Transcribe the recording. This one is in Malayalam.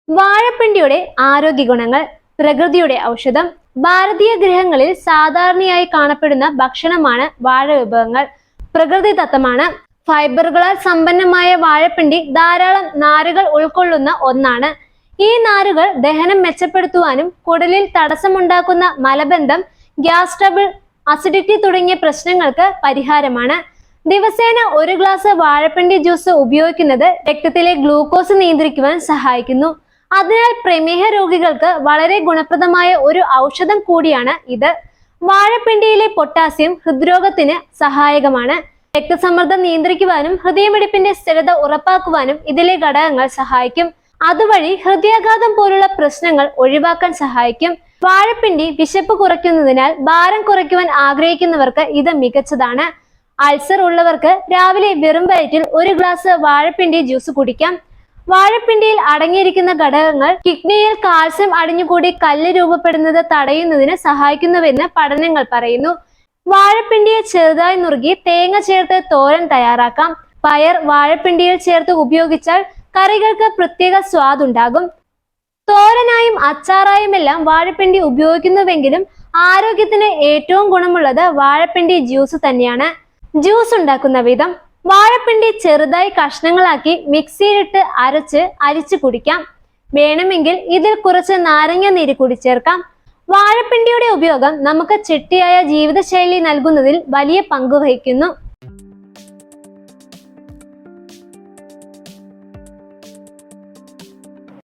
വാഴപ്പിണ്ടിയുടെ ആരോഗ്യ ഗുണങ്ങൾ. പ്രകൃതിയുടെ ഔഷധം. ഭാരതീയ ഗൃഹങ്ങളിൽ സാധാരണയായി കാണപ്പെടുന്ന ഭക്ഷണമാണ് വാഴ വിഭവങ്ങൾ. പ്രകൃതിദത്തമാണ്. ഫൈബറുകളാൽ സമ്പന്നമായ വാഴപ്പിണ്ടി ധാരാളം നാരുകൾ ഉൾക്കൊള്ളുന്ന ഒന്നാണ്. ഈ നാരുകൾ ദഹനം മെച്ചപ്പെടുത്തുവാനും കുടലിൽ തടസ്സമുണ്ടാക്കുന്ന മലബന്ധം, ഗ്യാസ് ട്രബിൾ, അസിഡിറ്റി തുടങ്ങിയ പ്രശ്നങ്ങൾക്ക് പരിഹാരമാണ്. ദിവസേന 1 ഗ്ലാസ് വാഴപ്പിണ്ടി ജ്യൂസ് ഉപയോഗിക്കുന്നത് രക്തത്തിലെ ഗ്ലൂക്കോസ് നിയന്ത്രിക്കുവാൻ സഹായിക്കുന്നു. അതിനാൽ പ്രമേഹ രോഗികൾക്ക് വളരെ ഗുണപ്രദമായ ഒരു ഔഷധം കൂടിയാണ് ഇത്. വാഴപ്പിണ്ടിയിലെ പൊട്ടാസ്യം ഹൃദ്രോഗത്തിന് സഹായകമാണ്. രക്തസമ്മർദ്ദം നിയന്ത്രിക്കുവാനും ഹൃദയമിടിപ്പിന്റെ സ്ഥിരത ഉറപ്പാക്കുവാനും ഇതിലെ ഘടകങ്ങൾ സഹായിക്കും. അതുവഴി ഹൃദയാഘാതം പോലുള്ള പ്രശ്നങ്ങൾ ഒഴിവാക്കാൻ സഹായിക്കും. വാഴപ്പിണ്ടി വിശപ്പ് കുറയ്ക്കുന്നതിനാൽ ഭാരം കുറയ്ക്കുവാൻ ആഗ്രഹിക്കുന്നവർക്ക് ഇത് മികച്ചതാണ്. അൾസർ ഉള്ളവർക്ക് രാവിലെ വെറും വയറ്റിൽ 1 ഗ്ലാസ് വാഴപ്പിണ്ടി ജ്യൂസ് കുടിക്കാം. വാഴപ്പിണ്ടിയിൽ അടങ്ങിയിരിക്കുന്ന ഘടകങ്ങൾ കിഡ്നിയിൽ കാൽസ്യം അടിഞ്ഞുകൂടി കല്ല് രൂപപ്പെടുന്നത് തടയുന്നതിന് സഹായിക്കുന്നുവെന്ന് പഠനങ്ങൾ പറയുന്നു. വാഴപ്പിണ്ടിയെ ചെറുതായി നുറുകി തേങ്ങ ചേർത്ത് തോരൻ തയ്യാറാക്കാം. പയർ വാഴപ്പിണ്ടിയിൽ ചേർത്ത് ഉപയോഗിച്ചാൽ കറികൾക്ക് പ്രത്യേക സ്വാദുണ്ടാകും. തോരനായും അച്ചാറായുമെല്ലാം വാഴപ്പിണ്ടി ഉപയോഗിക്കുന്നുവെങ്കിലും ആരോഗ്യത്തിന് ഏറ്റവും ഗുണമുള്ളത് വാഴപ്പിണ്ടി ജ്യൂസ് തന്നെയാണ്. ജ്യൂസ് ഉണ്ടാക്കുന്ന വിധം. വാഴപ്പിണ്ടി ചെറുതായി കഷ്ണങ്ങളാക്കി മിക്സിയിലിട്ട് അരിച്ച് കുടിക്കാം. വേണമെങ്കിൽ ഇതിൽ കുറച്ച് നാരങ്ങ നീര് കൂടി ചേർക്കാം. വാഴപ്പിണ്ടിയുടെ ഉപയോഗം നമുക്ക് ചിട്ടയായ ജീവിതശൈലി നൽകുന്നതിൽ വലിയ പങ്ക് വഹിക്കുന്നു.